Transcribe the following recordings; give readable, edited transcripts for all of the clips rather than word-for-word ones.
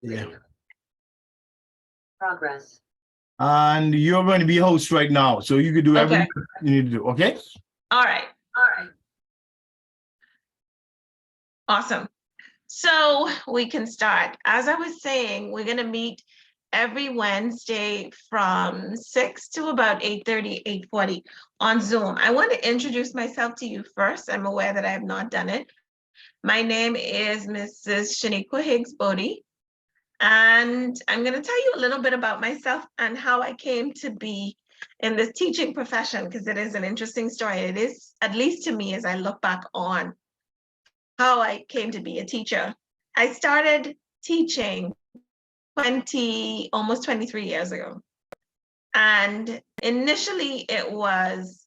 Yeah. Progress. And you're going to be host right now, so you can do Okay. everything you need to do. Okay. All right. All right. Awesome. So we can start. As I was saying, we're going to meet every Wednesday from 6 to about 8:30, 8:40 on Zoom. I want to introduce myself to you first. I'm aware that I have not done it. My name is Mrs. Shaniqua Higgs Bodie, and I'm going to tell you a little bit about myself and how I came to be in this teaching profession, because it is an interesting story. It is, at least to me, as I look back on how I came to be a teacher. I started teaching almost 23 years ago. And initially it was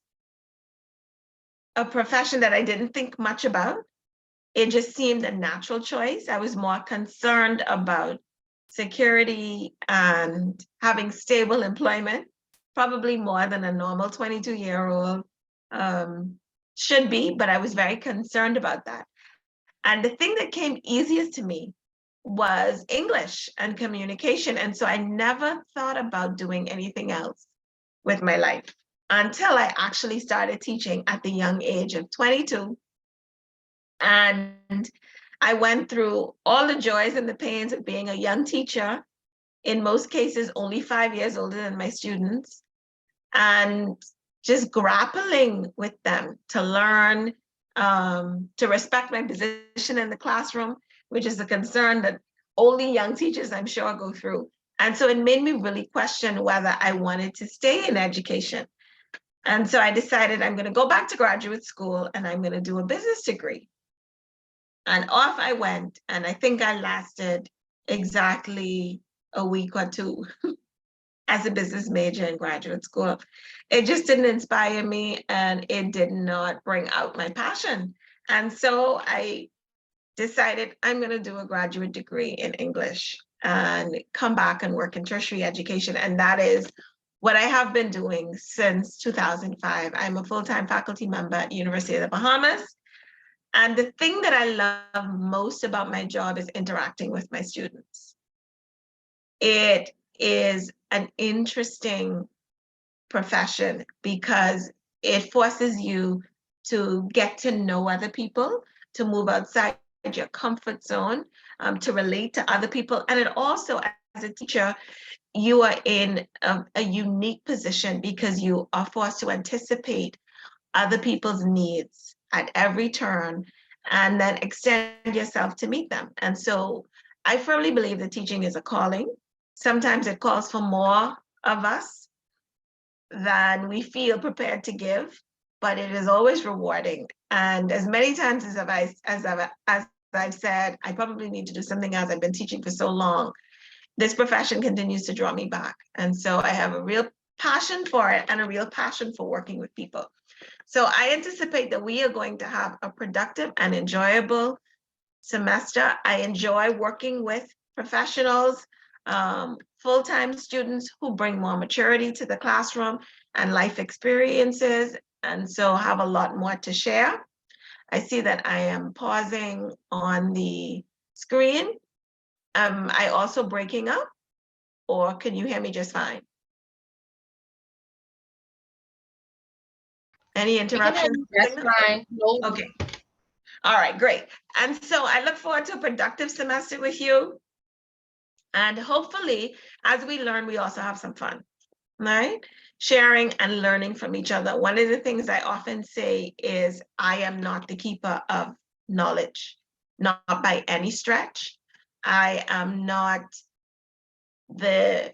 a profession that I didn't think much about. It just seemed a natural choice. I was more concerned about security and having stable employment, probably more than a normal 22-year-old should be, but I was very concerned about that. And the thing that came easiest to me was English and communication. And so I never thought about doing anything else with my life until I actually started teaching at the young age of 22. And I went through all the joys and the pains of being a young teacher, in most cases only 5 years older than my students, and just grappling with them to learn, to respect my position in the classroom, which is a concern that only young teachers, I'm sure, go through. And so it made me really question whether I wanted to stay in education. And so I decided I'm going to go back to graduate school and I'm going to do a business degree. And off I went, and I think I lasted exactly a week or two as a business major in graduate school. It just didn't inspire me, and it did not bring out my passion. And so I decided I'm going to do a graduate degree in English and come back and work in tertiary education. And that is what I have been doing since 2005. I'm a full-time faculty member at University of the Bahamas. And the thing that I love most about my job is interacting with my students. It is an interesting profession because it forces you to get to know other people, to move outside your comfort zone, to relate to other people. And it also, as a teacher, you are in a unique position because you are forced to anticipate other people's needs at every turn and then extend yourself to meet them. And so I firmly believe that teaching is a calling. Sometimes it calls for more of us than we feel prepared to give, but it is always rewarding. And as many times as I've said, I probably need to do something else. I've been teaching for so long. This profession continues to draw me back. And so I have a real passion for it and a real passion for working with people. So I anticipate that we are going to have a productive and enjoyable semester. I enjoy working with professionals, full-time students who bring more maturity to the classroom and life experiences, and so have a lot more to share. I see that I am pausing on the screen. Am I also breaking up, or can you hear me just fine? Any interruptions? That's fine. No. Okay. All right, great. And so I look forward to a productive semester with you. And hopefully, as we learn, we also have some fun, right? Sharing and learning from each other. One of the things I often say is, I am not the keeper of knowledge, not by any stretch. I am not the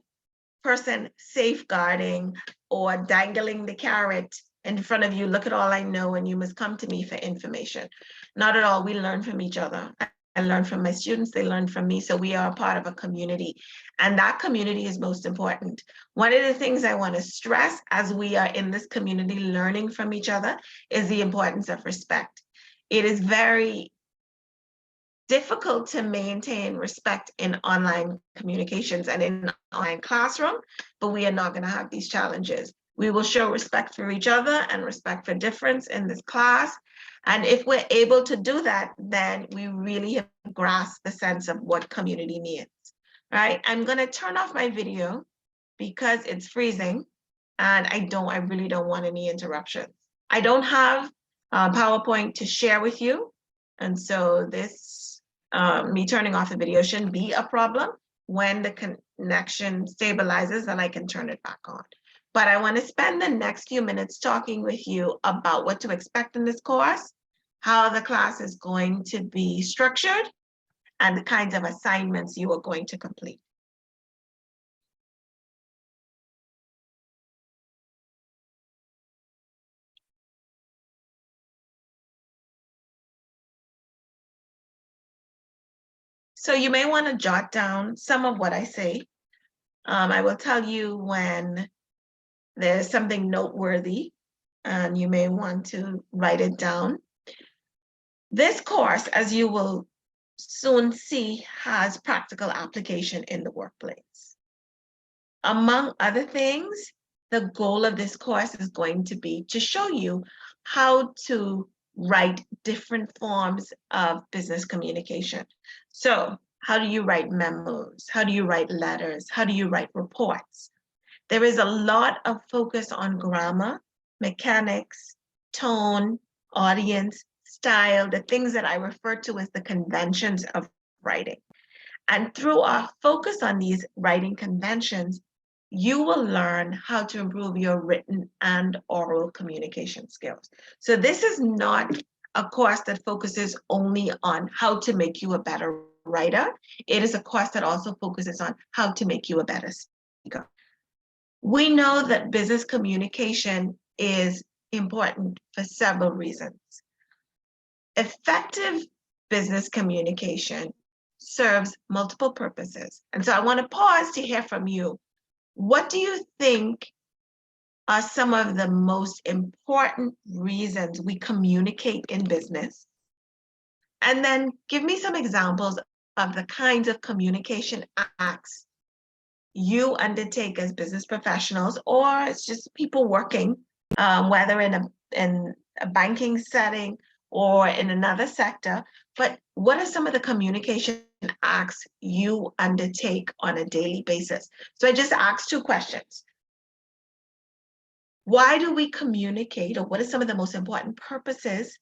person safeguarding or dangling the carrot in front of you. Look at all I know, and you must come to me for information. Not at all. We learn from each other. I learn from my students, they learn from me. So we are a part of a community, and that community is most important. One of the things I want to stress as we are in this community learning from each other is the importance of respect. It is very difficult to maintain respect in online communications and in online classroom, but we are not going to have these challenges. We will show respect for each other and respect for difference in this class. And if we're able to do that, then we really have grasped the sense of what community means. right? I'm gonna turn off my video because it's freezing and I really don't want any interruptions. I don't have PowerPoint to share with you. And so this, me turning off the video shouldn't be a problem. When the connection stabilizes, then I can turn it back on. But I want to spend the next few minutes talking with you about what to expect in this course, how the class is going to be structured, and the kinds of assignments you are going to complete. So you may want to jot down some of what I say. I will tell you when there's something noteworthy, and you may want to write it down. This course, as you will soon see, has practical application in the workplace. Among other things, the goal of this course is going to be to show you how to write different forms of business communication. So how do you write memos? How do you write letters? How do you write reports? There is a lot of focus on grammar, mechanics, tone, audience, style, the things that I refer to as the conventions of writing. And through our focus on these writing conventions, you will learn how to improve your written and oral communication skills. So this is not a course that focuses only on how to make you a better writer. It is a course that also focuses on how to make you a better speaker. We know that business communication is important for several reasons. Effective business communication serves multiple purposes. And so I want to pause to hear from you. What do you think are some of the most important reasons we communicate in business? And then give me some examples of the kinds of communication acts you undertake as business professionals, or it's just people working, whether in a banking setting or in another sector. But what are some of the communication acts you undertake on a daily basis? So I just asked two questions. Why do we communicate, or what are some of the most important purposes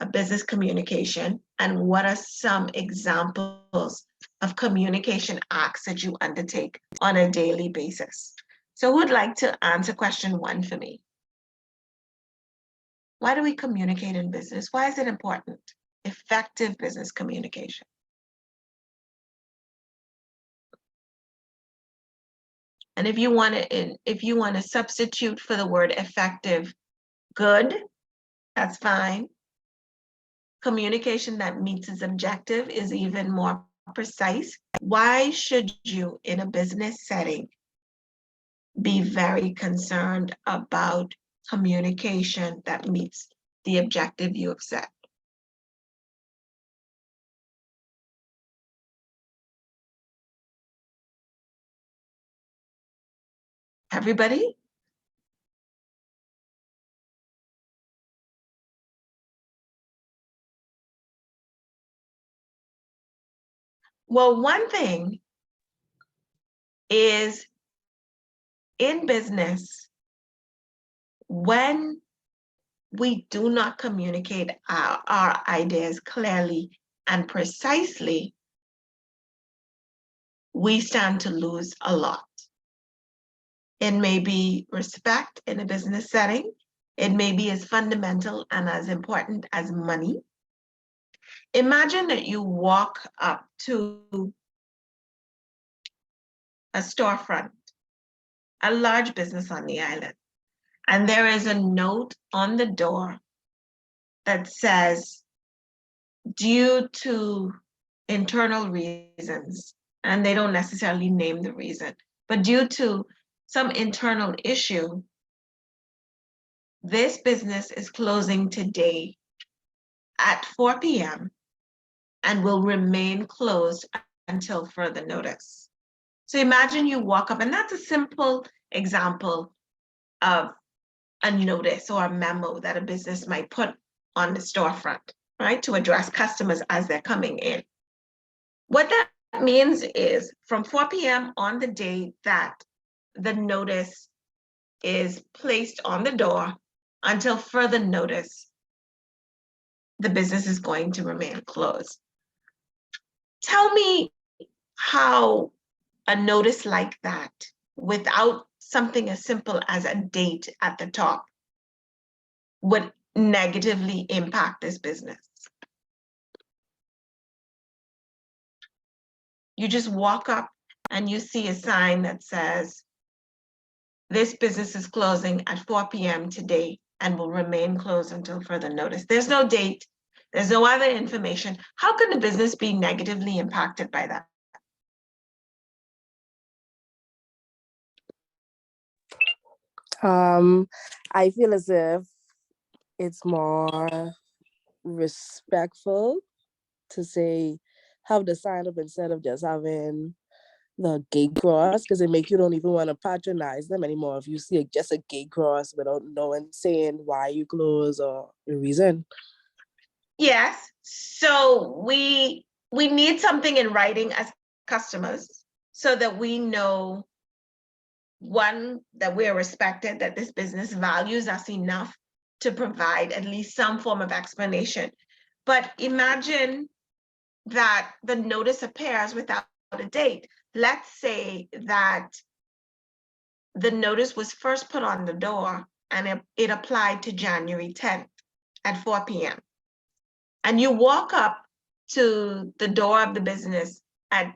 of business communication? And what are some examples of communication acts that you undertake on a daily basis? So who would like to answer question one for me? Why do we communicate in business? Why is it important? Effective business communication. And if you want to substitute for the word effective, good, that's fine. Communication that meets its objective is even more precise. Why should you, in a business setting, be very concerned about communication that meets the objective you have set? Everybody? Well, one thing is, in business, when we do not communicate our ideas clearly and precisely, we stand to lose a lot. It may be respect in a business setting. It may be as fundamental and as important as money. Imagine that you walk up to a storefront, a large business on the island, and there is a note on the door that says, due to internal reasons, and they don't necessarily name the reason, but due to some internal issue, this business is closing today at 4 p.m. and will remain closed until further notice. So imagine you walk up, and that's a simple example of a notice or a memo that a business might put on the storefront, right, to address customers as they're coming in. What that means is from 4 p.m. on the day that the notice is placed on the door until further notice, the business is going to remain closed. Tell me how a notice like that, without something as simple as a date at the top, would negatively impact this business. You just walk up and you see a sign that says, this business is closing at 4 p.m. today and will remain closed until further notice. There's no date, there's no other information. How can the business be negatively impacted by that? I feel as if it's more respectful to say, have the sign up instead of just having the gate cross, because it makes you don't even want to patronize them anymore if you see just a gate cross without knowing, saying why you close or the reason. Yes, so we need something in writing as customers so that we know, one, that we're respected, that this business values us enough to provide at least some form of explanation. But imagine that the notice appears without a date. Let's say that the notice was first put on the door and it applied to January 10th at 4 p.m. And you walk up to the door of the business at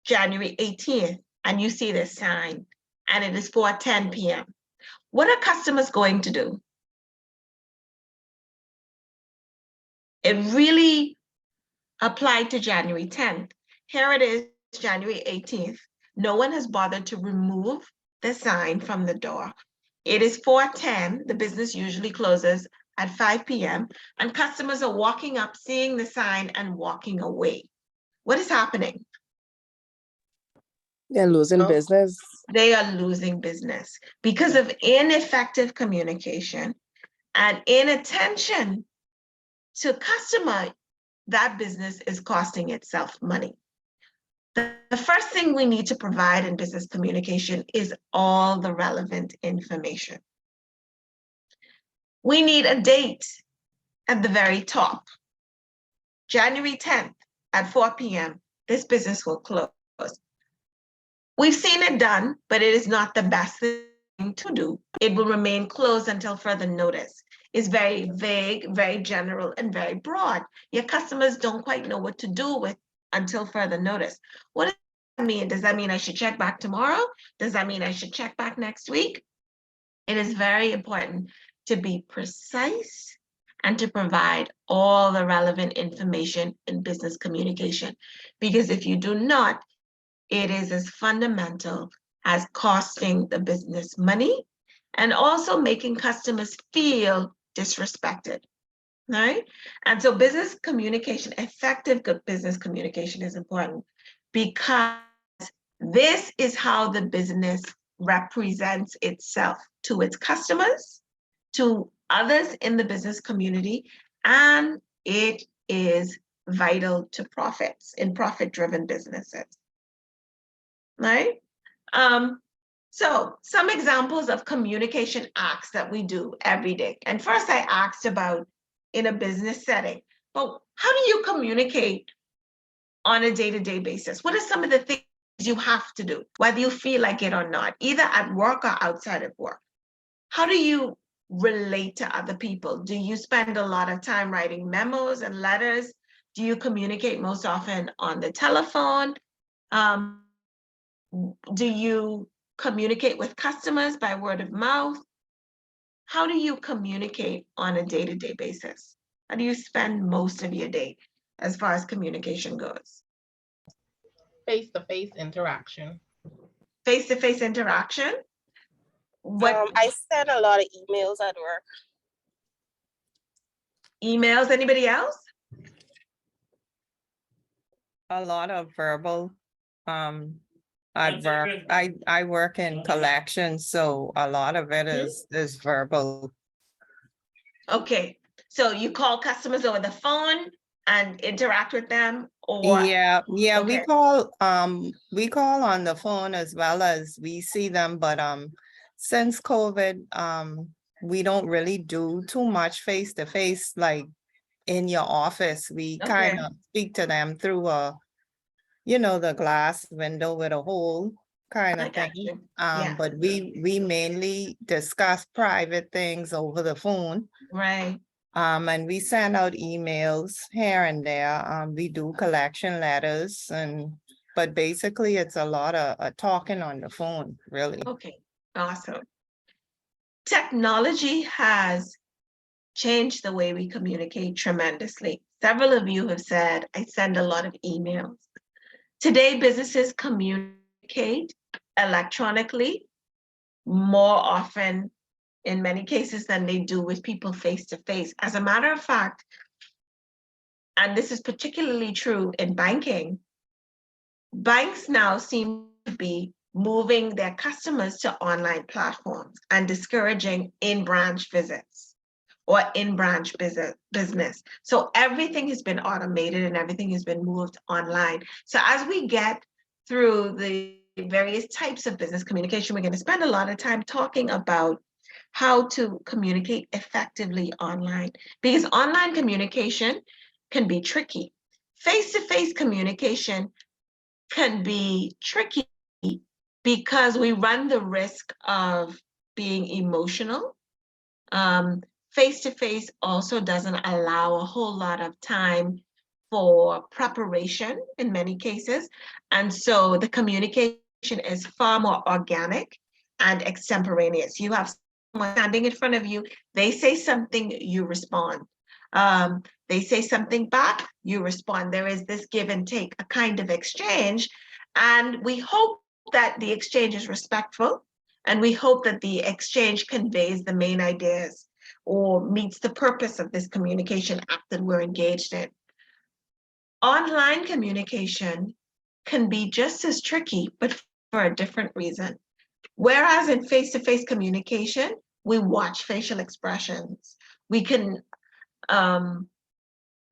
January 18th and you see this sign and it is 4:10 p.m. What are customers going to do? It really applied to January 10th. Here it is, January 18th. No one has bothered to remove the sign from the door. It is 4:10. The business usually closes at 5 p.m. and customers are walking up, seeing the sign and walking away. What is happening? They're losing business. They are losing business because of ineffective communication and inattention to customer. That business is costing itself money. The first thing we need to provide in business communication is all the relevant information. We need a date at the very top. January 10th at 4 p.m., this business will close. We've seen it done, but it is not the best thing to do. It will remain closed until further notice. It's very vague, very general, and very broad. Your customers don't quite know what to do with until further notice. What does that mean? Does that mean I should check back tomorrow? Does that mean I should check back next week? It is very important to be precise and to provide all the relevant information in business communication. Because if you do not, it is as fundamental as costing the business money and also making customers feel disrespected, right? And so business communication, effective good business communication is important because this is how the business represents itself to its customers, to others in the business community, and it is vital to profits in profit-driven businesses, right? So some examples of communication acts that we do every day. And first I asked about in a business setting, but how do you communicate on a day-to-day basis? What are some of the things you have to do, whether you feel like it or not, either at work or outside of work? How do you relate to other people? Do you spend a lot of time writing memos and letters? Do you communicate most often on the telephone? Do you communicate with customers by word of mouth? How do you communicate on a day-to-day basis? How do you spend most of your day as far as communication goes? Face-to-face interaction. Face-to-face interaction? What I send a lot of emails at work. emails? Anybody else? A lot of verbal, at work. I work in collections, so a lot of it is verbal. Okay, so you call customers over the phone and interact with them, or? Yeah, yeah, Okay. we call on the phone as well as we see them, but since COVID, we don't really do too much face to face, like in your office. We kind Okay. of speak to them through the glass window with a hole kind I of got thing. you. Yeah. But we mainly discuss private things over the phone. Right. And we send out emails here and there. We do collection letters but basically it's a lot of talking on the phone, really. Okay. Awesome. Technology has changed the way we communicate tremendously. Several of you have said, I send a lot of emails. Today, businesses communicate electronically more often in many cases than they do with people face to face. As a matter of fact, and this is particularly true in banking, banks now seem to be moving their customers to online platforms and discouraging in-branch visits or in-branch business. So everything has been automated and everything has been moved online. So as we get through the various types of business communication, we're going to spend a lot of time talking about how to communicate effectively online, because online communication can be tricky. Face-to-face communication can be tricky because we run the risk of being emotional. Face-to-face also doesn't allow a whole lot of time for preparation in many cases. And so the communication is far more organic and extemporaneous. You have someone standing in front of you, they say something, you respond. They say something back, you respond. There is this give and take, a kind of exchange. And we hope that the exchange is respectful, and we hope that the exchange conveys the main ideas or meets the purpose of this communication act that we're engaged in. Online communication can be just as tricky, but for a different reason. Whereas in face-to-face communication, we watch facial expressions. We can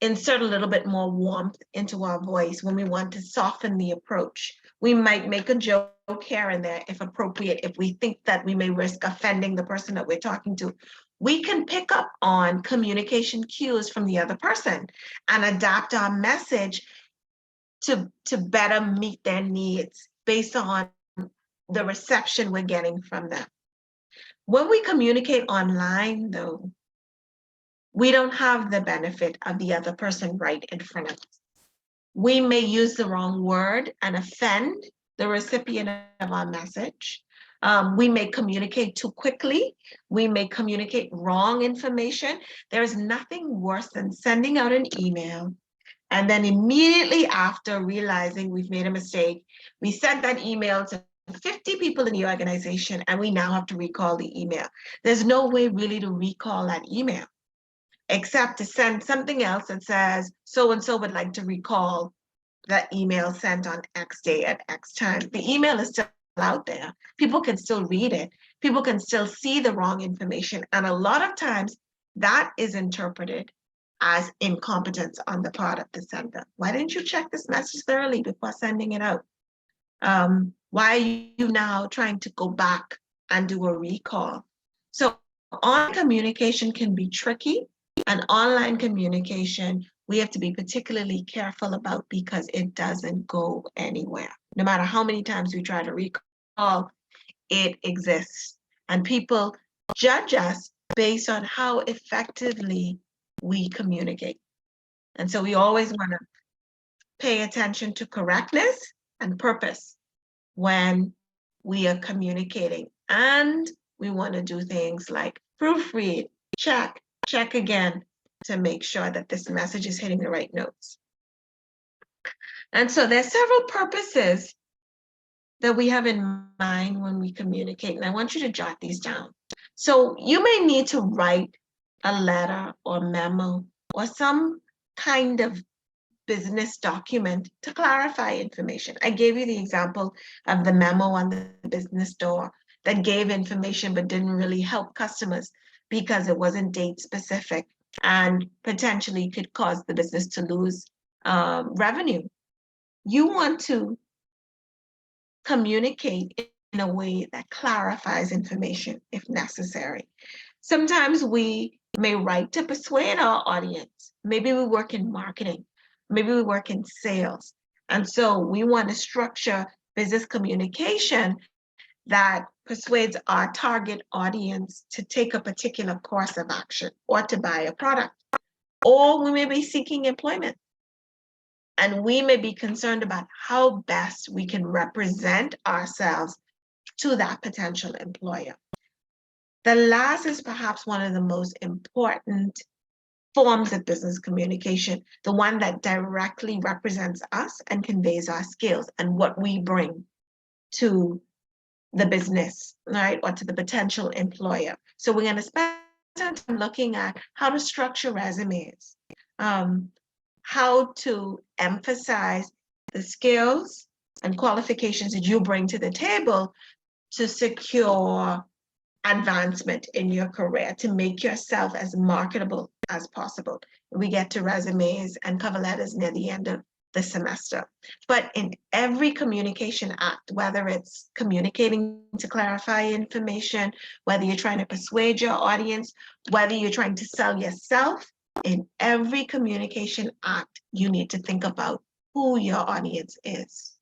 insert a little bit more warmth into our voice when we want to soften the approach. We might make a joke here and there if appropriate, if we think that we may risk offending the person that we're talking to. We can pick up on communication cues from the other person and adapt our message to better meet their needs based on the reception we're getting from them. When we communicate online, though, we don't have the benefit of the other person right in front of us. We may use the wrong word and offend the recipient of our message. We may communicate too quickly. We may communicate wrong information. There is nothing worse than sending out an email and then immediately after realizing we've made a mistake, we sent that email to 50 people in the organization and we now have to recall the email. There's no way really to recall that email, except to send something else that says, so-and-so would like to recall that email sent on X day at X time. The email is still out there. People can still read it. People can still see the wrong information. And a lot of times that is interpreted as incompetence on the part of the sender. Why didn't you check this message thoroughly before sending it out? Why are you now trying to go back and do a recall? So online communication can be tricky, and online communication we have to be particularly careful about because it doesn't go anywhere. No matter how many times we try to recall, it exists. And people judge us based on how effectively we communicate. And so we always want to pay attention to correctness and purpose when we are communicating. And we want to do things like proofread, check again to make sure that this message is hitting the right notes. And so there's several purposes that we have in mind when we communicate, and I want you to jot these down. So you may need to write a letter or memo or some kind of business document to clarify information. I gave you the example of the memo on the business door that gave information but didn't really help customers because it wasn't date specific and potentially could cause the business to lose revenue. You want to communicate in a way that clarifies information if necessary. Sometimes we may write to persuade our audience. Maybe we work in marketing, maybe we work in sales. And so we want to structure business communication that persuades our target audience to take a particular course of action or to buy a product. Or we may be seeking employment. And we may be concerned about how best we can represent ourselves to that potential employer. The last is perhaps one of the most important forms of business communication, the one that directly represents us and conveys our skills and what we bring to the business, right, or to the potential employer. So we're going to spend some time looking at how to structure resumes, how to emphasize the skills and qualifications that you bring to the table to secure advancement in your career, to make yourself as marketable as possible. We get to resumes and cover letters near the end of the semester. But in every communication act, whether it's communicating to clarify information, whether you're trying to persuade your audience, whether you're trying to sell yourself, in every communication act, you need to think about who your audience is.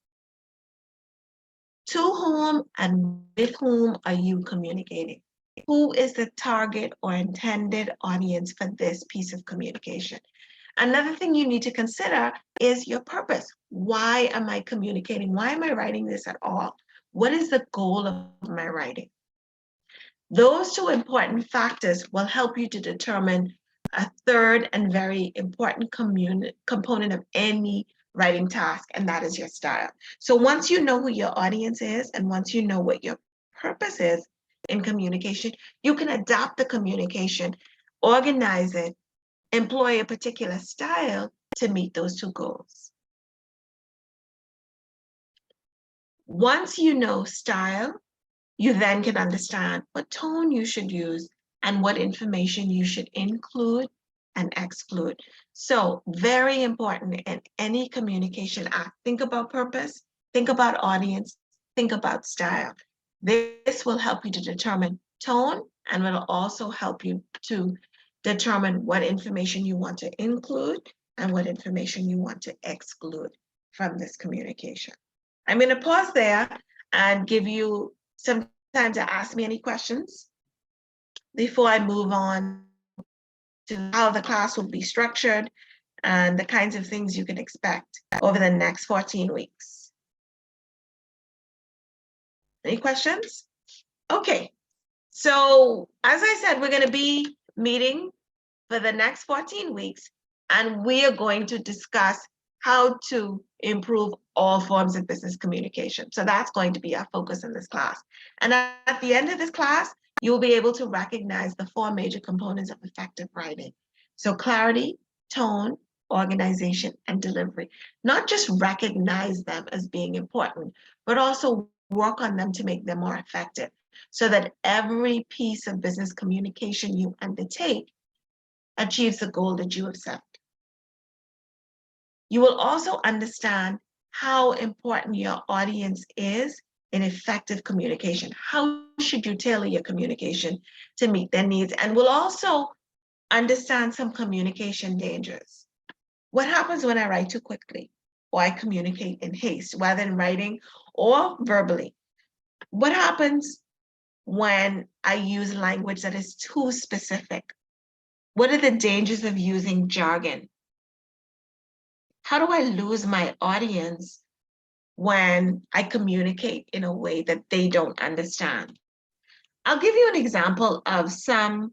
To whom and with whom are you communicating? Who is the target or intended audience for this piece of communication? Another thing you need to consider is your purpose. Why am I communicating? Why am I writing this at all? What is the goal of my writing? Those two important factors will help you to determine a third and very important component of any writing task, and that is your style. So once you know who your audience is, and once you know what your purpose is in communication, you can adapt the communication, organize it, employ a particular style to meet those two goals. Once you know style, you then can understand what tone you should use and what information you should include and exclude. So very important in any communication act. Think about purpose, think about audience, think about style. This will help you to determine tone and will also help you to determine what information you want to include and what information you want to exclude from this communication. I'm going to pause there and give you some time to ask me any questions before I move on to how the class will be structured and the kinds of things you can expect over the next 14 weeks. Any questions? Okay, so as I said, we're going to be meeting for the next 14 weeks, and we are going to discuss how to improve all forms of business communication. So that's going to be our focus in this class. And at the end of this class, you'll be able to recognize the 4 major components of effective writing. So clarity, tone, organization, and delivery. Not just recognize them as being important, but also work on them to make them more effective so that every piece of business communication you undertake achieves the goal that you have set. You will also understand how important your audience is in effective communication. How should you tailor your communication to meet their needs? And we'll also understand some communication dangers. What happens when I write too quickly or I communicate in haste, whether in writing or verbally? What happens when I use language that is too specific? What are the dangers of using jargon? How do I lose my audience when I communicate in a way that they don't understand? I'll give you an example of some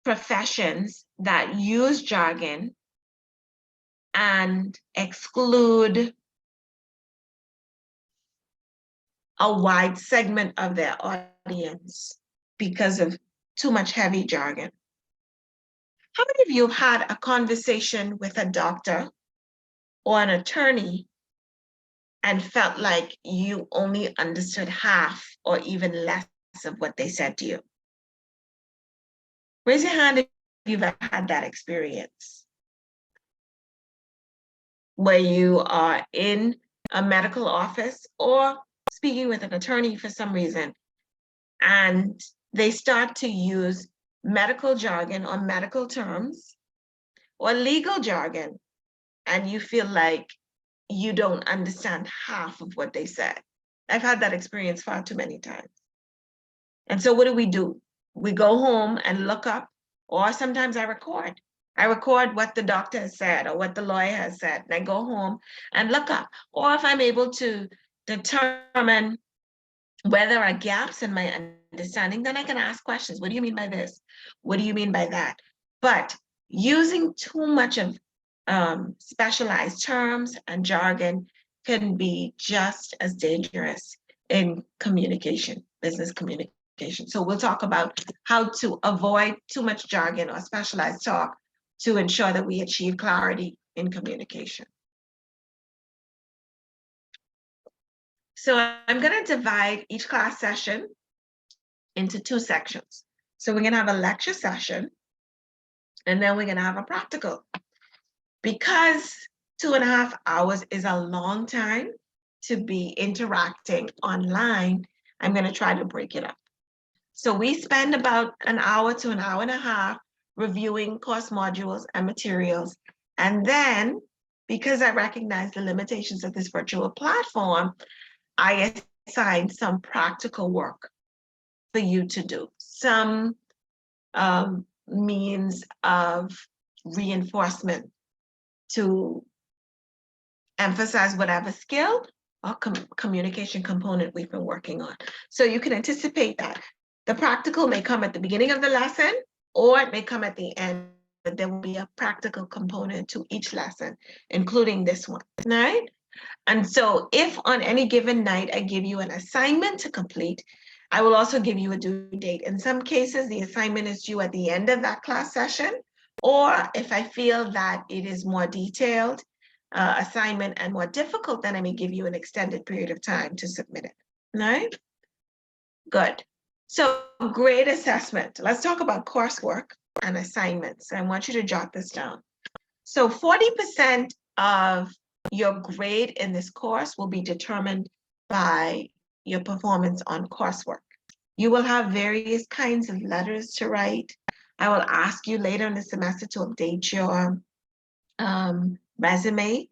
professions that use jargon and exclude a wide segment of their audience because of too much heavy jargon. How many of you have had a conversation with a doctor or an attorney and felt like you only understood half or even less of what they said to you? Raise your hand if you've had that experience. where you are in a medical office or speaking with an attorney for some reason, and they start to use medical jargon or medical terms or legal jargon, and you feel like you don't understand half of what they said. I've had that experience far too many times. And so what do? We go home and look up, or sometimes I record. I record what the doctor has said or what the lawyer has said, and I go home and look up. Or if I'm able to determine where there are gaps in my understanding, then I can ask questions. What do you mean by this? What do you mean by that? But using too much of specialized terms and jargon can be just as dangerous in communication, business communication. So we'll talk about how to avoid too much jargon or specialized talk to ensure that we achieve clarity in communication. So I'm going to divide each class session into 2 sections. So we're going to have a lecture session, and then we're going to have a practical. Because 2.5 hours is a long time to be interacting online, I'm going to try to break it up. So we spend about an hour to an hour and a half reviewing course modules and materials. And then, because I recognize the limitations of this virtual platform, I assign some practical work for you to do, some means of reinforcement to emphasize whatever skill or communication component we've been working on. So you can anticipate that. The practical may come at the beginning of the lesson, or it may come at the end, but there will be a practical component to each lesson, including this one, right? And so if on any given night I give you an assignment to complete, I will also give you a due date. In some cases, the assignment is due at the end of that class session, or if I feel that it is more detailed assignment and more difficult, then I may give you an extended period of time to submit it, right? Good. So grade assessment. Let's talk about coursework and assignments. I want you to jot this down. So 40% of your grade in this course will be determined by your performance on coursework. You will have various kinds of letters to write. I will ask you later in the semester to update your resume.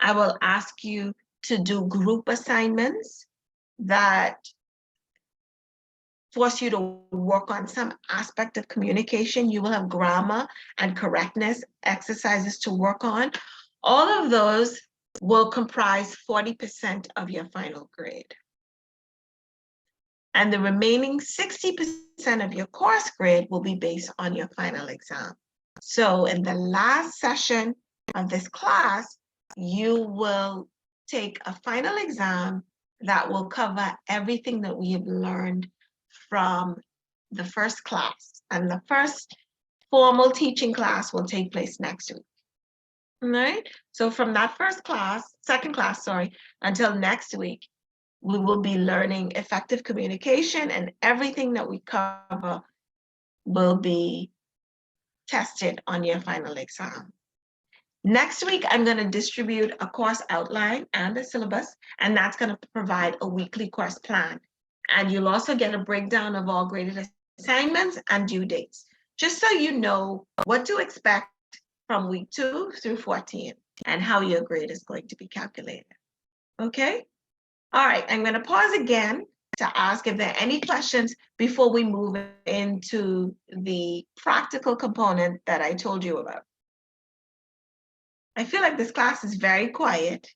I will ask you to do group assignments that force you to work on some aspect of communication. You will have grammar and correctness exercises to work on. All of those will comprise 40% of your final grade. And the remaining 60% of your course grade will be based on your final exam. So in the last session of this class, you will take a final exam that will cover everything that we have learned from the first class. And the first formal teaching class will take place next week. All right? So from that second class, until next week, we will be learning effective communication, and everything that we cover will be tested on your final exam. Next week, I'm going to distribute a course outline and a syllabus, and that's going to provide a weekly course plan. And you'll also get a breakdown of all graded assignments and due dates, just so you know what to expect from week 2 through 14 and how your grade is going to be calculated. Okay? All right, I'm going to pause again to ask if there are any questions before we move into the practical component that I told you about. I feel like this class is very quiet,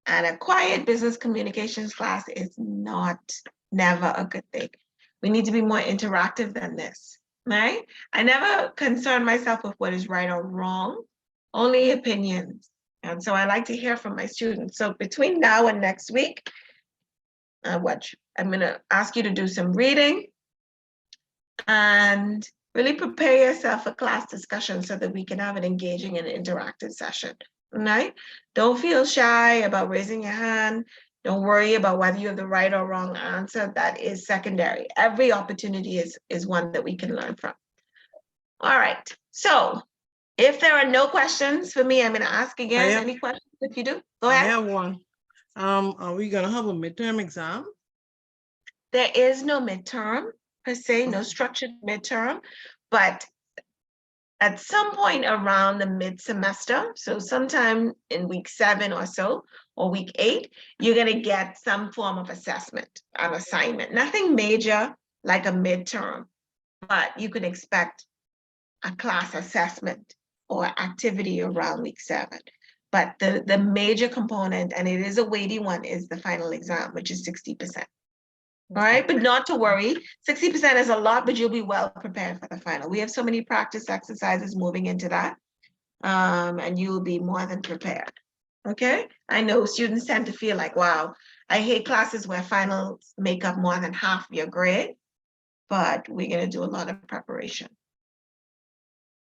and a quiet business communications class is never a good thing. We need to be more interactive than this, right? I never concern myself with what is right or wrong, only opinions. And so I like to hear from my students. So between now and next week, I'm going to ask you to do some reading and really prepare yourself for class discussion so that we can have an engaging and interactive session, right? Don't feel shy about raising your hand. Don't worry about whether you have the right or wrong answer. That is secondary. Every opportunity is one that we can learn from. All right. So if there are no questions for me, I'm going to ask again. Any questions? If you do, go I ahead. have one. Are we gonna have a midterm exam? There is no midterm per se, no Okay. structured midterm, but at some point around the mid-semester, so sometime in week 7 or so, or week 8, you're gonna get some form of assessment, an assignment. Nothing major like a midterm, but you can expect a class assessment or activity around week 7. But the major component, and it is a weighty one, is the final exam, which is 60%. All right, but not to worry, 60% is a lot, but you'll be well prepared for the final. We have so many practice exercises moving into that, and you'll be more than prepared. Okay, I know students tend to feel like, wow, I hate classes where finals make up more than half your grade, but we're gonna do a lot of preparation.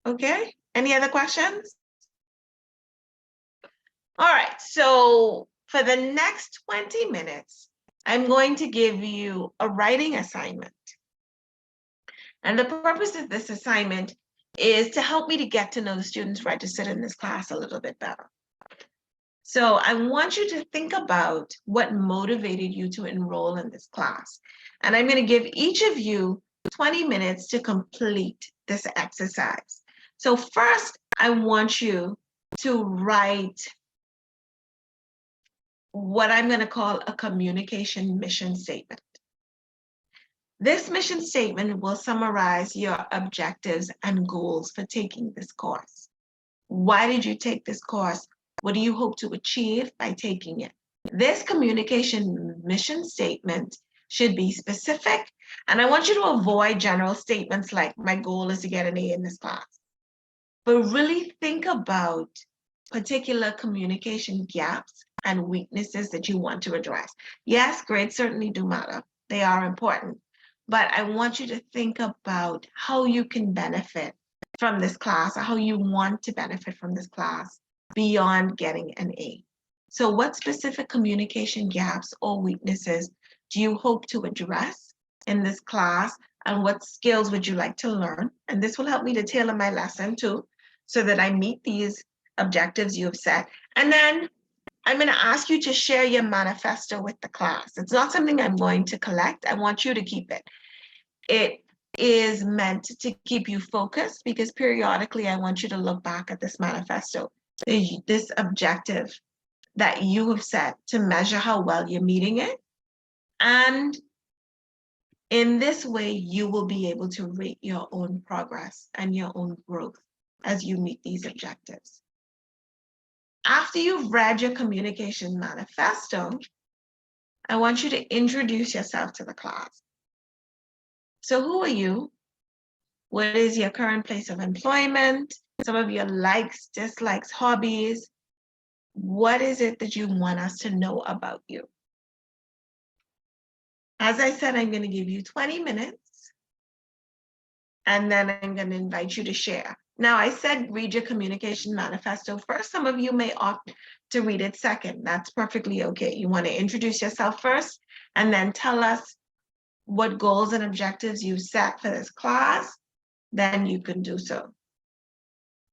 Okay, any other questions? All right, so for the next 20 minutes, I'm going to give you a writing assignment. And the purpose of this assignment is to help me to get to know the students registered in this class a little bit better. So I want you to think about what motivated you to enroll in this class. And I'm going to give each of you 20 minutes to complete this exercise. So first, I want you to write what I'm going to call a communication mission statement. This mission statement will summarize your objectives and goals for taking this course. Why did you take this course? What do you hope to achieve by taking it? This communication mission statement should be specific, and I want you to avoid general statements like, my goal is to get an A in this class. But really think about particular communication gaps and weaknesses that you want to address. Yes, grades certainly do matter. They are important. But I want you to think about how you can benefit from this class, or how you want to benefit from this class beyond getting an A. So what specific communication gaps or weaknesses do you hope to address in this class? And what skills would you like to learn? And this will help me to tailor my lesson too, so that I meet these objectives you have set. And then I'm going to ask you to share your manifesto with the class. It's not something I'm going to collect. I want you to keep it. It is meant to keep you focused, because periodically I want you to look back at this manifesto, this objective that you have set, to measure how well you're meeting it. And in this way, you will be able to rate your own progress and your own growth as you meet these objectives. After you've read your communication manifesto, I want you to introduce yourself to the class. So who are you? What is your current place of employment? Some of your likes, dislikes, hobbies. What is it that you want us to know about you? As I said, I'm going to give you 20 minutes, and then I'm going to invite you to share. Now, I said read your communication manifesto first. Some of you may opt to read it second. That's perfectly okay. You want to introduce yourself first, and then tell us what goals and objectives you set for this class. Then you can do so.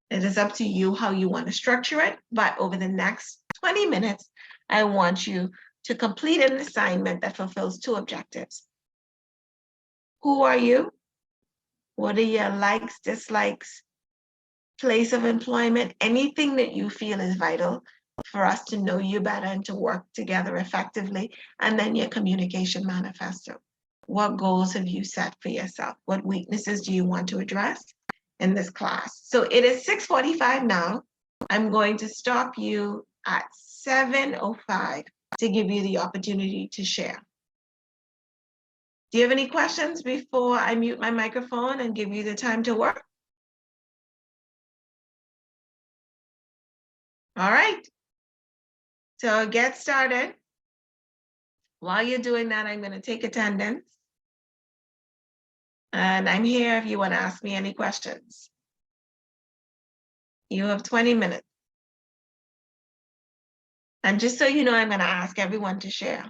It is up to you how you want to structure it, but over the next 20 minutes, I want you to complete an assignment that fulfills 2 objectives. Who are you? What are your likes, dislikes, place of employment, anything that you feel is vital for us to know you better and to work together effectively, and then your communication manifesto. What goals have you set for yourself? What weaknesses do you want to address in this class? So it is 6:45 now. I'm going to stop you at 7:05 to give you the opportunity to share. Do you have any questions before I mute my microphone and give you the time to work? All right. So get started. While you're doing that, I'm going to take attendance. And I'm here if you want to ask me any questions. You have 20 minutes. And just so you know, I'm going to ask everyone to share.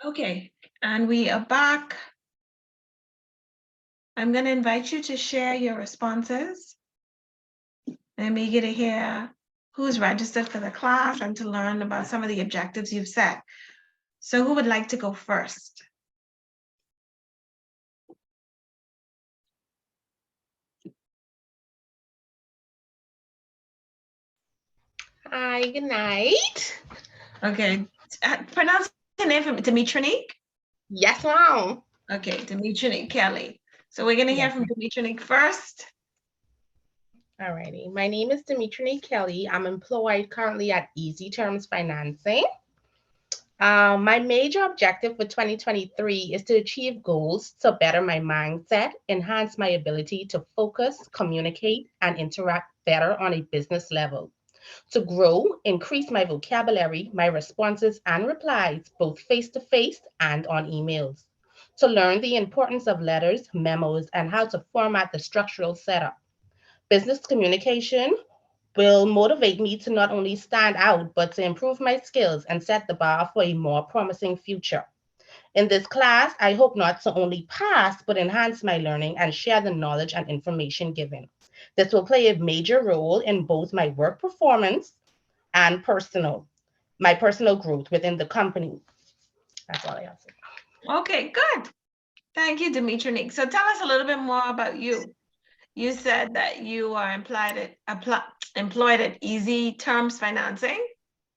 Okay, and we are back. I'm going to invite you to share your responses. I'm eager to hear who's registered for the class and to learn about some of the objectives you've set. So who would like to go first? Hi, good night. Okay, pronounce your name for me, Dimitronique? Yes, ma'am. Okay, Dimitronique Kelly. So we're gonna hear Yes. from Dimitronique first. Alrighty. My name is Dimitri Kelly. I'm employed currently at Easy Terms Financing. My major objective for 2023 is to achieve goals to better my mindset, enhance my ability to focus, communicate, and interact better on a business level. To grow, increase my vocabulary, my responses and replies, both face-to-face and on emails. To learn the importance of letters, memos, and how to format the structural setup. Business communication will motivate me to not only stand out, but to improve my skills and set the bar for a more promising future. In this class, I hope not to only pass, but enhance my learning and share the knowledge and information given. This will play a major role in both my work performance and my personal growth within the company. That's all I have to say. Okay, good. Thank you, Dimitronique. So tell us a little bit more about you. You said that you are employed at Easy Terms Financing.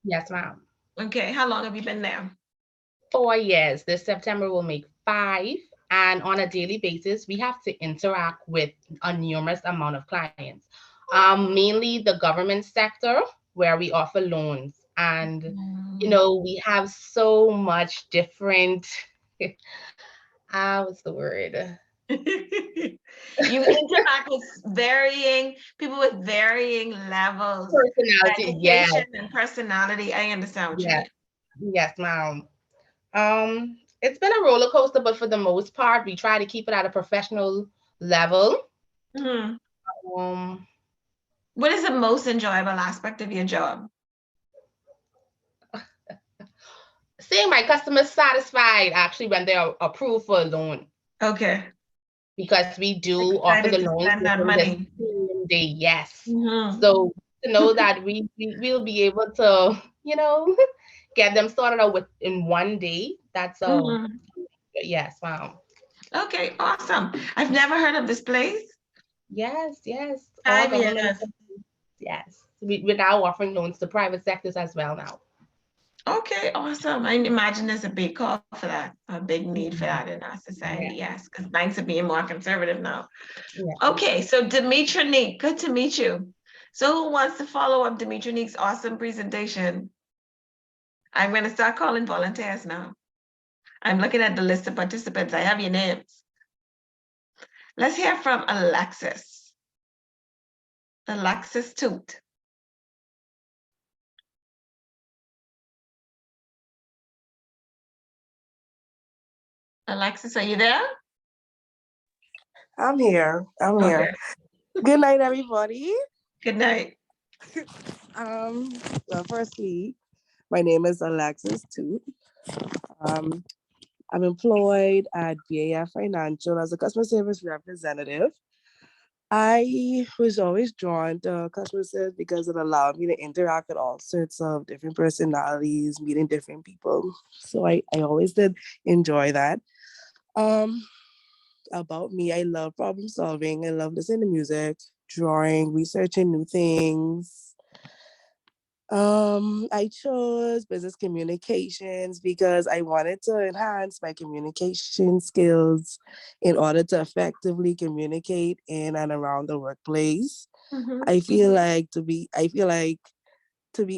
Yes, ma'am. Okay, how long have you been there? 4 years. This September will make 5. And on a daily basis, we have to interact with a numerous amount of clients, mainly the government sector where we offer loans. And, we have so much different, what's the word? You interact with people with varying levels of Personality, yes, education and personality. I understand what you yes, mean. yes, ma'am. It's been a roller coaster, but for the most part, we try to keep it at a professional level. Mhm. Um, What is the most enjoyable aspect of your job? Seeing my customers satisfied actually when they are approved for a loan, Okay. because we do offer Excited the to loans spend that within the money. same day. Yes. Mhm. So to know that we'll be able to, get them started out in one day. That's Mhm. yes, wow. Okay, awesome. I've never heard of this place. Yes, yes. All 5 government, years. yes. We're now offering loans to private sectors as well now. Okay, awesome. I imagine there's a big call for that, a big need for that in our society. Yeah. Yes, because banks are being more conservative now. Yeah. Okay, so Dimitronique, good to meet you. So who wants to follow up Dimitronique's awesome presentation? I'm going to start calling volunteers now. I'm looking at the list of participants. I have your names. Let's hear from Alexis. Alexis Toot. Alexis, are you there? I'm here. I'm Okay. here. Good night, everybody. Good night. Well, firstly, my name is Alexis Toot. I'm employed at BAF Financial as a customer service representative. I was always drawn to customer service because it allowed me to interact with all sorts of different personalities, meeting different people. So I always did enjoy that. About me, I love problem solving. I love listening to music, drawing, researching new things. I chose business communications because I wanted to enhance my communication skills in order to effectively communicate in and around the workplace. I feel like to be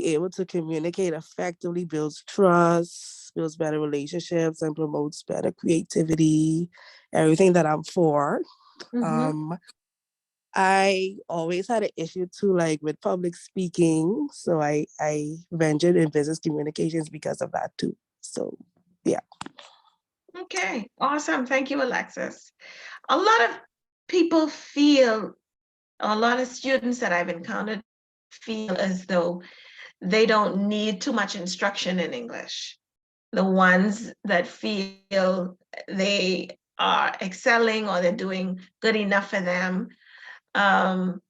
able to communicate effectively builds trust, builds better relationships, and promotes better creativity, everything that I'm for. I always had an issue too, like with public speaking. So I ventured in business communications because of that too. So yeah. Okay, awesome. Thank you, Alexis. A lot of people feel, a lot of students that I've encountered feel as though they don't need too much instruction in English. the ones that feel they are excelling or they're doing good enough for them, are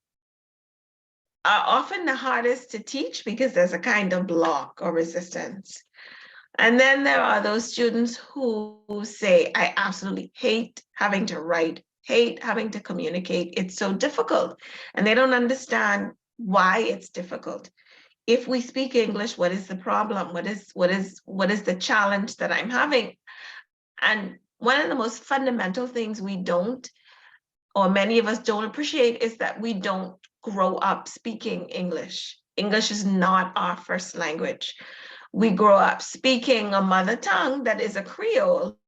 often the hardest to teach because there's a kind of block or resistance. And then there are those students who say, I absolutely hate having to write, hate having to communicate. It's so difficult. And they don't understand why it's difficult. If we speak English, what is the problem? What is the challenge that I'm having? And one of the most fundamental things we don't, or many of us don't appreciate, is that we don't grow up speaking English. English is not our first language. We grow up speaking a mother tongue that is a Creole,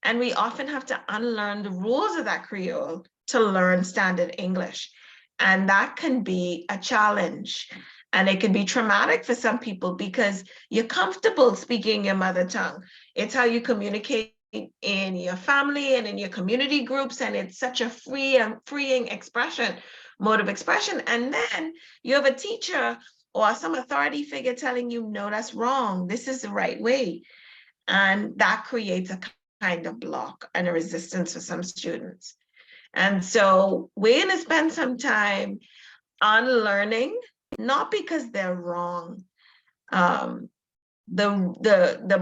and we often have to unlearn the rules of that Creole to learn standard English. And that can be a challenge. And it can be traumatic for some people because you're comfortable speaking your mother tongue. It's how you communicate in your family and in your community groups. And it's such a freeing expression, mode of expression. And then you have a teacher or some authority figure telling you, no, that's wrong. This is the right way. And that creates a kind of block and a resistance for some students. And so we're going to spend some time on learning, not because they're wrong, the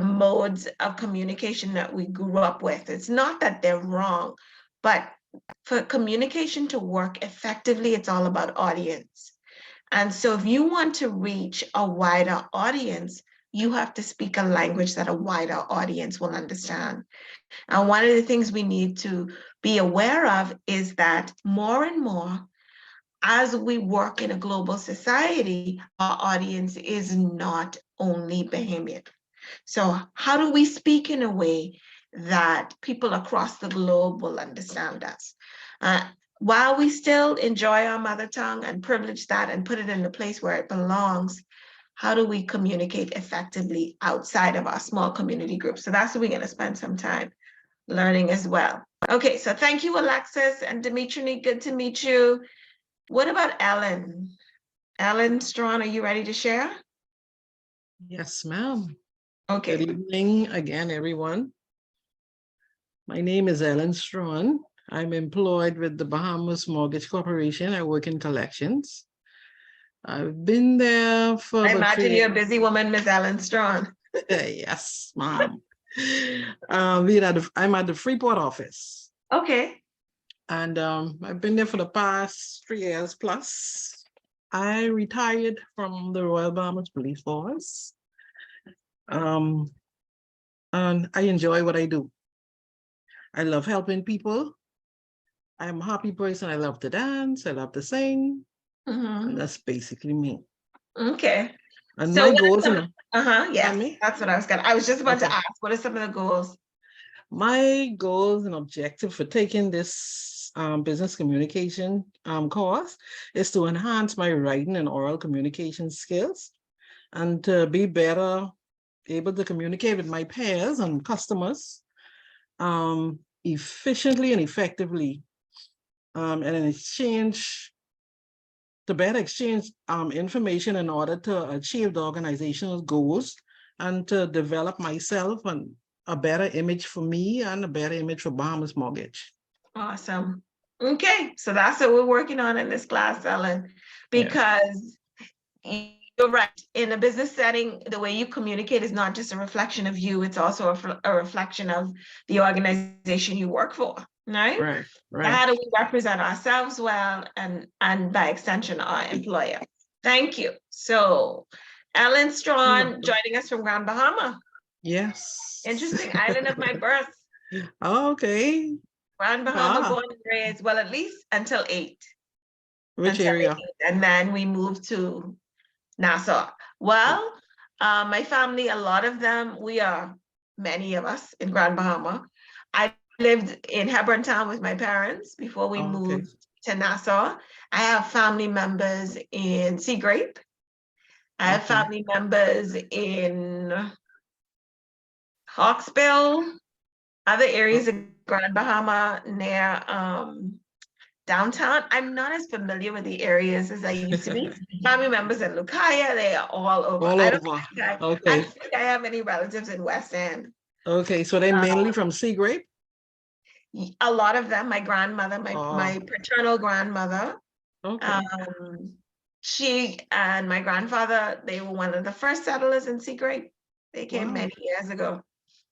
modes of communication that we grew up with. It's not that they're wrong, but for communication to work effectively, it's all about audience. And so if you want to reach a wider audience, you have to speak a language that a wider audience will understand. And one of the things we need to be aware of is that more and more, as we work in a global society, our audience is not only Bahamian. So how do we speak in a way that people across the globe will understand us? While we still enjoy our mother tongue and privilege that and put it in the place where it belongs, how do we communicate effectively outside of our small community groups? So that's what we're going to spend some time learning as well. Okay, so thank you, Alexis and Dimitri. Good to meet you. What about Ellen? Ellen Strawn, are you ready to share? Yes, ma'am. Okay. Good evening again, everyone. My name is Ellen Strawn. I'm employed with the Bahamas Mortgage Corporation. I work in collections. I've been there for I about imagine you're a busy woman, Ms. Ellen Strawn. Yes, ma'am. I'm at the Freeport office. Okay. And I've been there for the past 3 years plus. I retired from the Royal Bahamas Police Force. And I enjoy what I do. I love helping people. I'm a happy person. I love to dance. I love to sing. And that's basically me. Okay. And So my goals, yes, that's what I was just about to Okay. ask. What are some of the goals? my goals and objective for taking this business communication course is to enhance my writing and oral communication skills and to be better able to communicate with my peers and customers efficiently and effectively, and in exchange to better exchange information in order to achieve the organizational goals and to develop myself and a better image for me and a better image for Bahamas Mortgage. Awesome. Okay, so that's what we're working on in this class, Ellen, because you're right. In a business setting, the way you communicate is not just a reflection of you, it's also a reflection of the organization you work for, right? Right, right. How do we represent ourselves well and by extension, our employer? Thank you. So Ellen Strawn joining us from Grand Bahama. Yes. Interesting island of my birth. Okay. Grand Bahama, born and raised, well, at least until 8. Which area? 8, and then we moved to Nassau. Well, my family, a lot of them, many of us in Grand Bahama. I lived in Hebron Town with my parents before we moved to Nassau. I have family members in Seagrape. I have family members in Hawksbill, other areas of Grand Bahama near downtown. I'm not as familiar with the areas as I used to be. Family members in Lucaya, they are all over. All I don't over. think I Okay. don't think I have any relatives in West End. Okay, so they're mainly from Seagrape? A lot of them, my grandmother, my Oh. paternal grandmother, Okay, she and my grandfather, they were one of the first settlers in Seagrape. They came Wow. many years ago.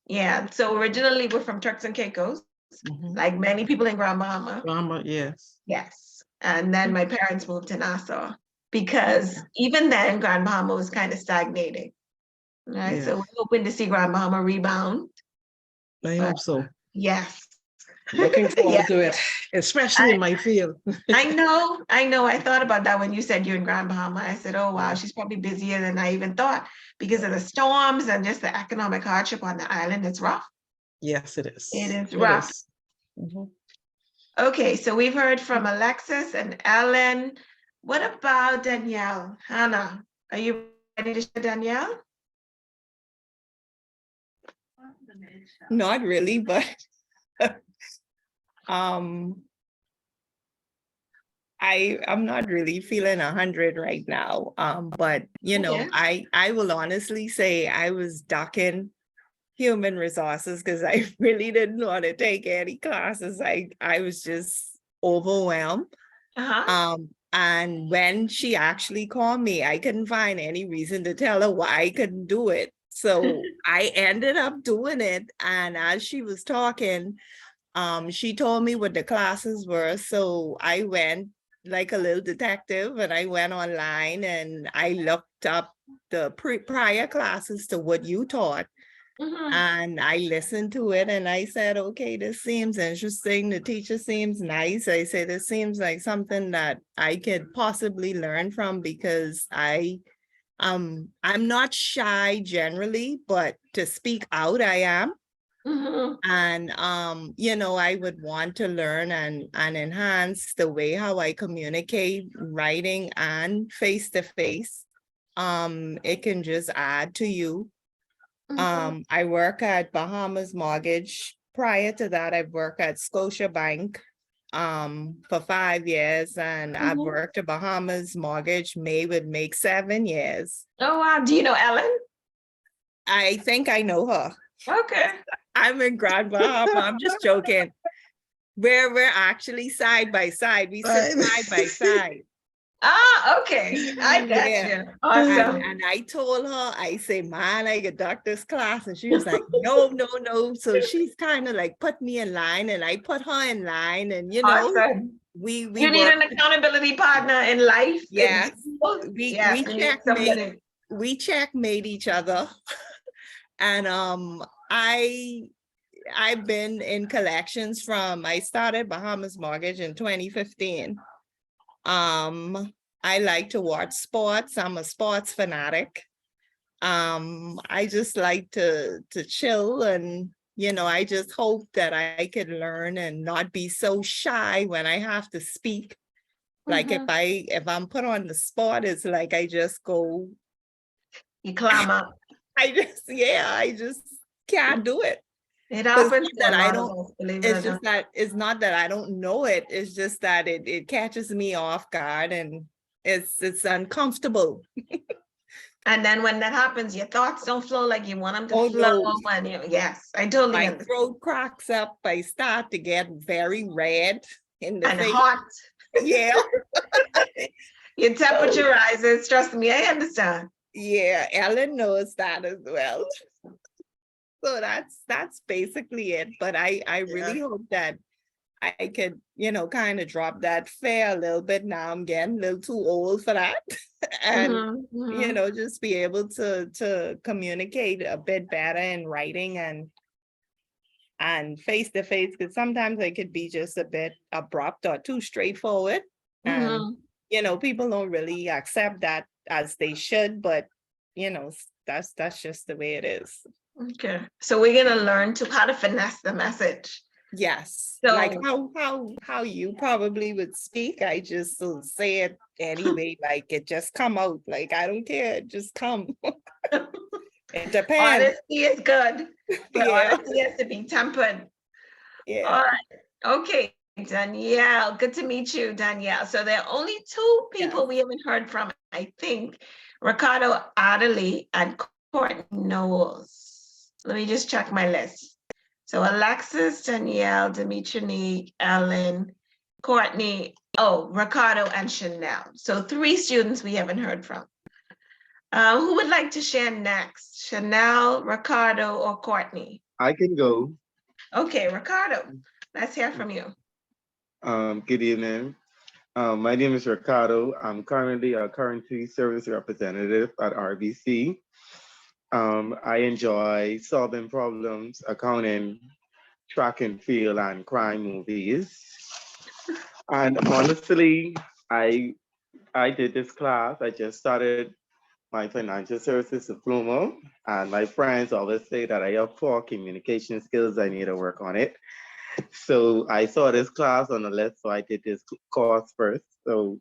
Yeah, so originally we're from Turks and Caicos, Mhm. like many people in Grand Bahama. Bahama, yes. Yes, and then my parents moved to Nassau because even then Grand Bahama was kind of stagnating. Right, so Yes. we're hoping to see Grand Bahama rebound. I But- hope so. Yes, Looking forward Yeah. to it, especially in my field. I know. I thought about that when you said you're in Grand Bahama. I said, oh, wow, she's probably busier than I even thought because of the storms and just the economic hardship on the island. It's rough. Yes, it is. It is rough. is. Mhm. Okay, so we've heard from Alexis and Ellen. What about Danielle? Hannah, are you ready to share, Danielle? Not really, but um I'm not really feeling 100 right now. But you know, Okay. I will honestly say I was ducking human resources because I really didn't want to take any classes. I was just overwhelmed. Uh-huh. And when she actually called me, I couldn't find any reason to tell her why I couldn't do it. So I ended up doing it. And as she was talking, she told me what the classes were. So I went like a little detective and I went online and I looked up the prior classes to what you taught. Mhm. And I listened to it and I said, okay, this seems interesting. The teacher seems nice. I say, this seems like something that I could possibly learn from because I'm not shy generally, but to speak out, I am. Mhm. And you know, I would want to learn and enhance the way how I communicate writing and face to face. It can just add to you. Mhm. I work at Bahamas Mortgage. Prior to that, I've worked at Scotiabank for 5 years, and I've Mhm. worked at Bahamas Mortgage. May would make 7 years. Oh, wow. Do you know Ellen? I think I know her. Okay. I'm in Grand Bahama. I'm just joking. We're actually side by side. We sit Right. side by side. Ah, okay. I got Yeah. you. Awesome. And I told her, I say, man, I conduct this class. And she was like, no, no, no. So she's kind of like put me in line and I put her in line. And, you know, Awesome. we You need work, an accountability partner in life. Yes. Yes, we you need somebody. checkmate each other. And I've been in collections I started Bahamas Mortgage in 2015. I like to watch sports. I'm a sports fanatic. I just like to chill and, you know, I just hope that I could learn and not be so shy when I have to speak. Like Mhm. if I'm put on the spot, it's like I just go, You climb up. I just can't do it. It But happens it's to not a that I lot of don't, us, believe it or it's just not. that it's not that I don't know it. It's just that it catches me off guard and it's uncomfortable. And then when that happens, your thoughts don't flow like you want them to Oh, flow. no. And yes, I totally My understand. throat cracks up. I start to get very red in the And face. hot. Yeah, Your temperature rises. Trust me, I understand. yeah. Ellen knows that as well. So that's basically it. But I really hope that I could, you know, kind of drop that fear a little bit. Now I'm getting a little too old for that. And Mhm, you mhm. know, just be able to communicate a bit better in writing and face to face, because sometimes I could be just a bit abrupt or too straightforward. And Mhm. you know, people don't really accept that as they should, but you know, that's just the way it is. Okay, so we're gonna learn how to finesse the message. Yes, So- like how you probably would speak. I just will say it anyway, like it just come out. Like I don't care, it just come. It depends. Honesty is good, but Yeah. honesty has to be tempered. Yeah. All right. Okay, Danielle. Good to meet you, Danielle. So there are only two people we haven't heard from, I think, Ricardo Adderley and Courtney Knowles. Let me just check my list. So Alexis, Danielle, Dimitronique, Ellen, Courtney, Ricardo and Chanel. So 3 students we haven't heard from. Who would like to share next? Chanel, Ricardo, or Courtney? I can go. Okay, Ricardo, let's hear from you. Good evening. My name is Ricardo. I'm currently a currency service representative at RBC. I enjoy solving problems, accounting, track and field, and crime movies. And honestly, I did this class. I just started my financial services diploma, and my friends always say that I have poor communication skills. I need to work on it. So I saw this class on the list, so I did this course first. So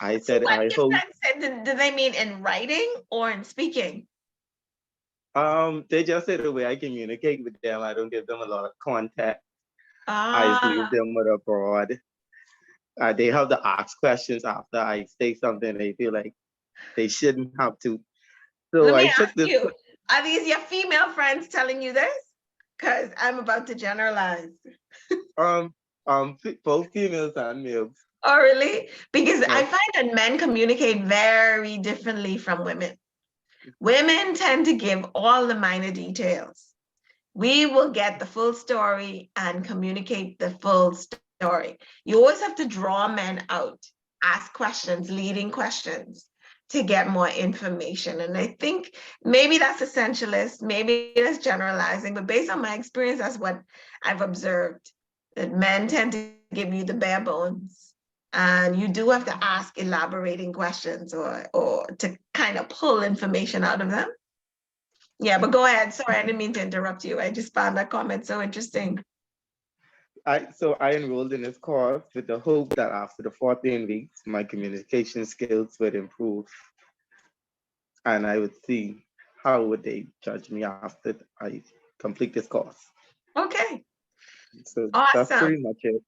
I said, What I is hope. that said? Do they mean in writing or in speaking? They just say the way I communicate with them, I don't give them a lot of contact. I leave them with abroad. They have to ask questions after I say something they feel like they shouldn't have to. So Let me I took ask this. you, are these your female friends telling you this? Because I'm about to generalize. Both females and males. Oh, really? Because I Yes. find that men communicate very differently from women. Women tend to give all the minor details. We will get the full story and communicate the full story. You always have to draw men out, ask questions, leading questions to get more information. And I think maybe that's essentialist, maybe that's generalizing, but based on my experience, that's what I've observed, that men tend to give you the bare bones. And you do have to ask elaborating questions or to kind of pull information out of them. Yeah, but go ahead. Sorry, I didn't mean to interrupt you. I just found that comment so interesting. So I enrolled in this course with the hope that after the 14 weeks, my communication skills would improve, and I would see how would they judge me after I complete this course. Okay, So that's awesome. pretty much it.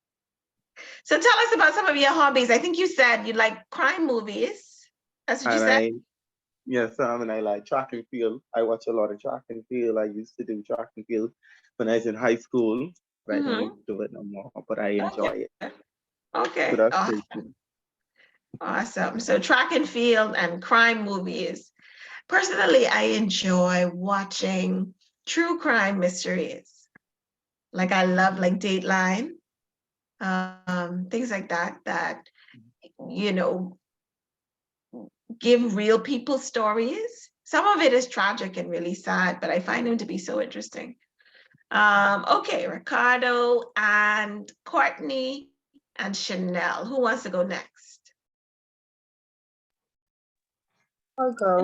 So tell us about some of your hobbies. I think you said you like crime movies. That's what you said? And I like track and field. I watch a lot of track and field. I used to do track and field when I was in high school, but I don't do it no more, but I enjoy it. Okay, So that's awesome. pretty. Awesome. So track and field and crime movies. Personally, I enjoy watching true crime mysteries. Like I love like Dateline, things like that, you know, give real people stories. Some of it is tragic and really sad, but I find them to be so interesting. Okay, Ricardo and Courtney and Chanel. Who wants to go next? I'll go.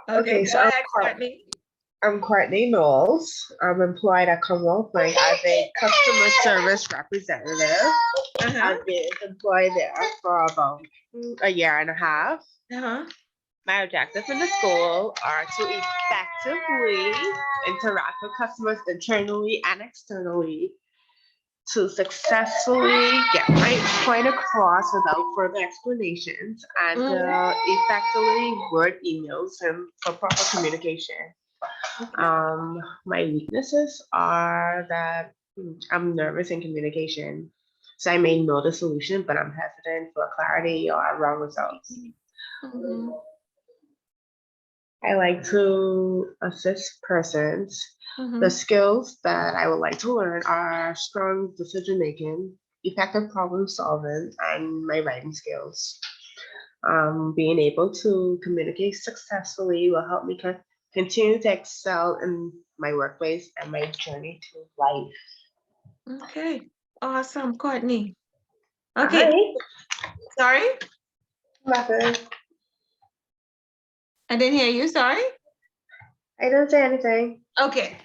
Okay, so go I'm ahead, Courtney. I'm Courtney Knowles. I'm employed at Commonwealth Bank as a customer service representative. I've been employed there for about a year and a half. My objectives in the school are to effectively interact with customers internally and externally, to successfully get my point across without further explanations, and to effectively word emails and for proper communication. My weaknesses are that I'm nervous in communication. So I may know the solution, but I'm hesitant for clarity or wrong results. I like to assist persons. The skills that I would like to learn are strong decision-making, effective problem solving, and my writing skills. Being able to communicate successfully will help me continue to excel in my workplace and my journey to life. Okay, awesome, Courtney. Okay, sorry? Nothing. I didn't hear you, sorry? I didn't say anything. Okay.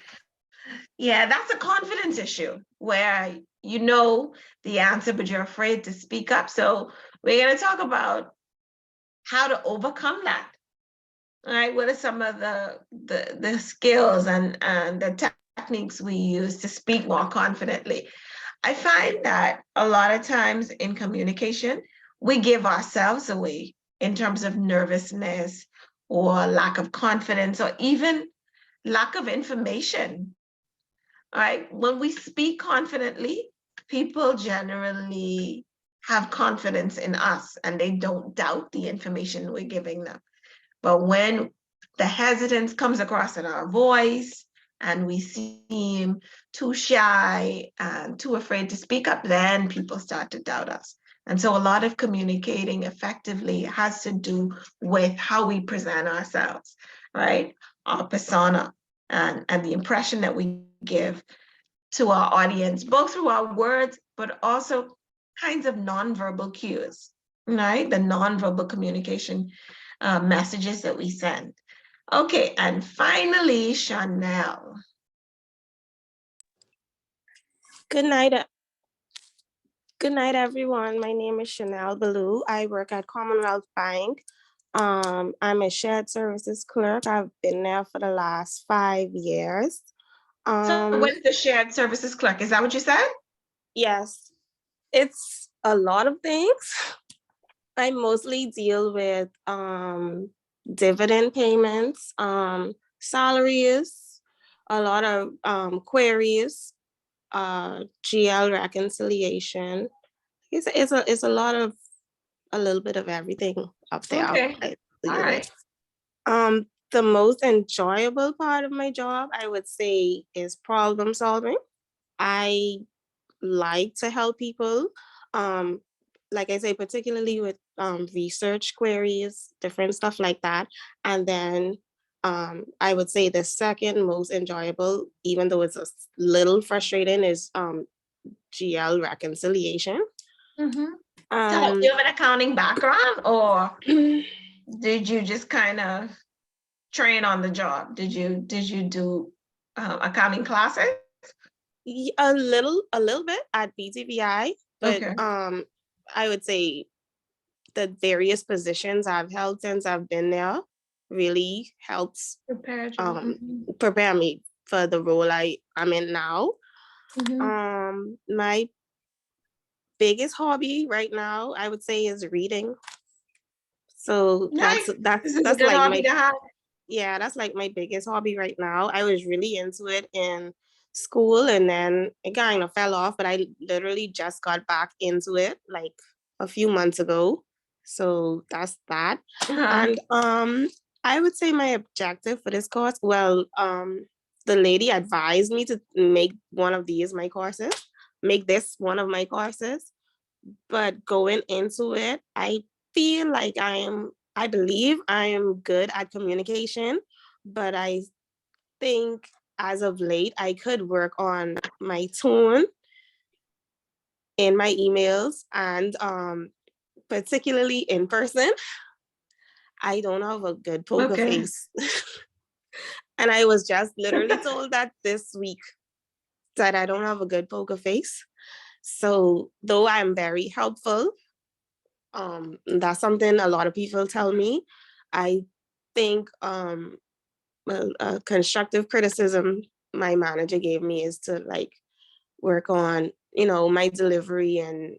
Yeah, that's a confidence issue where you know the answer, but you're afraid to speak up. So we're going to talk about how to overcome that. All right, what are some of the skills and the techniques we use to speak more confidently? I find that a lot of times in communication, we give ourselves away in terms of nervousness or lack of confidence or even lack of information. All right, when we speak confidently, people generally have confidence in us and they don't doubt the information we're giving them. But when the hesitance comes across in our voice and we seem too shy and too afraid to speak up, then people start to doubt us. And so a lot of communicating effectively has to do with how we present ourselves, right? Our persona and the impression that we give to our audience, both through our words, but also kinds of nonverbal cues, right? The nonverbal communication messages that we send. Okay, and finally, Chanel. Good night. Good night, everyone. My name is Chanel Ballou. I work at Commonwealth Bank. I'm a shared services clerk. I've been there for the last 5 years. So what is the shared services clerk? Is that what you said? Yes, it's a lot of things. I mostly deal with dividend payments, salaries, a lot of queries, GL reconciliation. It's a lot of a little bit of everything up there. Okay. All right. The most enjoyable part of my job, I would say, is problem solving. I like to help people. Like I say, particularly with research queries, different stuff like that. And then I would say the second most enjoyable, even though it's a little frustrating, is GL reconciliation. Mm-hmm. So you have an accounting background, or did you just kind of train on the job? Did you do accounting classes? A little bit at BTVI, but Okay. I would say the various positions I've held since I've been there really helps prepare me for the role I'm in now. My biggest hobby right now, I would say, is reading. So Nice. that's This is a good like hobby to have. yeah, that's like my biggest hobby right now. I was really into it in school and then it kind of fell off, but I literally just got back into it like a few months ago. So that's that. And I would say my objective for this course, well, the lady advised me to make one of these my courses, make this one of my courses. But going into it, I feel like I believe I am good at communication, but I think as of late, I could work on my tone in my emails and particularly in person. I don't have a good poker face. And I was just literally told that this week that I don't have a good poker face. So though I'm very helpful, that's something a lot of people tell me. I think constructive criticism my manager gave me is to like work on, my delivery and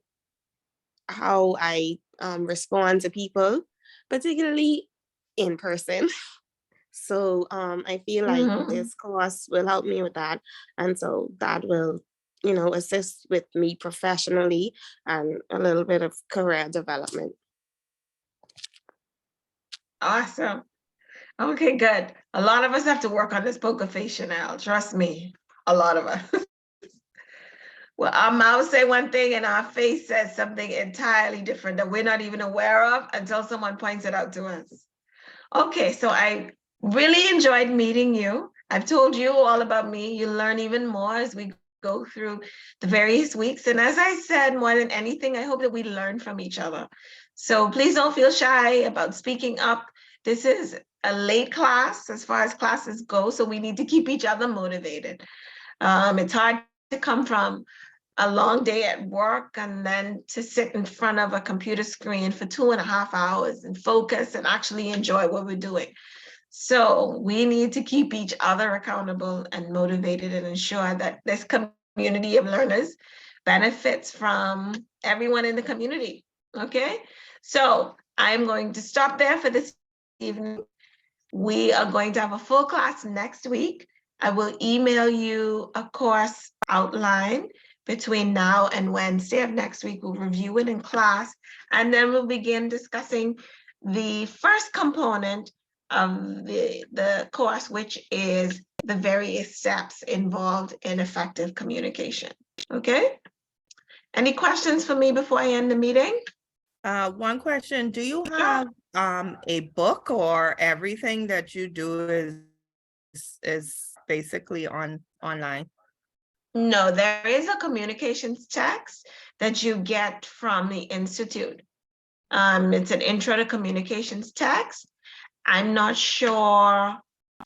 how I respond to people, particularly in person. So I feel like this course will help me with that. And so that will, assist with me professionally and a little bit of career development. Awesome. Okay, good. A lot of us have to work on this poker face, Chanel. Trust me, a lot of us. Well, our mouth say one thing and our face says something entirely different that we're not even aware of until someone points it out to us. Okay, so I really enjoyed meeting you. I've told you all about me. You learn even more as we go through the various weeks. And as I said, more than anything, I hope that we learn from each other. So please don't feel shy about speaking up. This is a late class as far as classes go, so we need to keep each other motivated. It's hard to come from a long day at work and then to sit in front of a computer screen for 2.5 hours and focus and actually enjoy what we're doing. So we need to keep each other accountable and motivated and ensure that this community of learners benefits from everyone in the community. Okay, so I'm going to stop there for this evening. We are going to have a full class next week. I will email you a course outline between now and Wednesday of next week. We'll review it in class, and then we'll begin discussing the first component of the course, which is the various steps involved in effective communication. Okay? Any questions for me before I end the meeting? One question, do you have a book, or everything that you do is basically online? No, there is a communications text that you get from the Institute. It's an intro to communications text. I'm not sure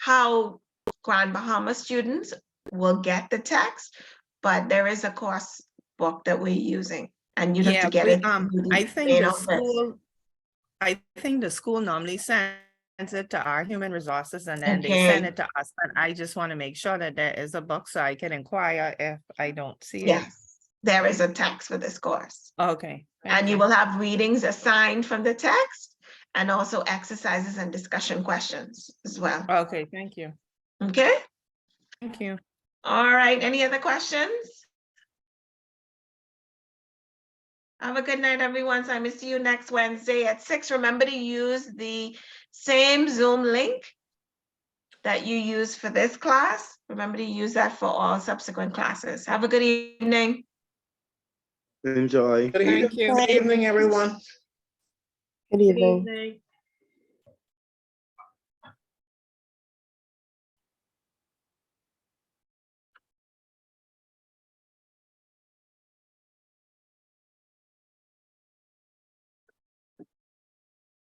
how Grand Bahama students will get the text, but there is a course book that we're using, and you have to get it. I think the school normally sends it to our human resources, and then they send it to us, and I just want to make sure that there is a book so I can inquire if I don't see it. Yes, there is a text for this course. Okay. And you will have readings assigned from the text, and also exercises and discussion questions as well. Okay, thank you. Okay? Thank you. All right, any other questions? Have a good night, everyone. So I will see you next Wednesday at 6. Remember to use the same Zoom link that you use for this class. Remember to use that for all subsequent classes. Have a good evening. Enjoy. Good Thank you. evening, everyone. Good evening.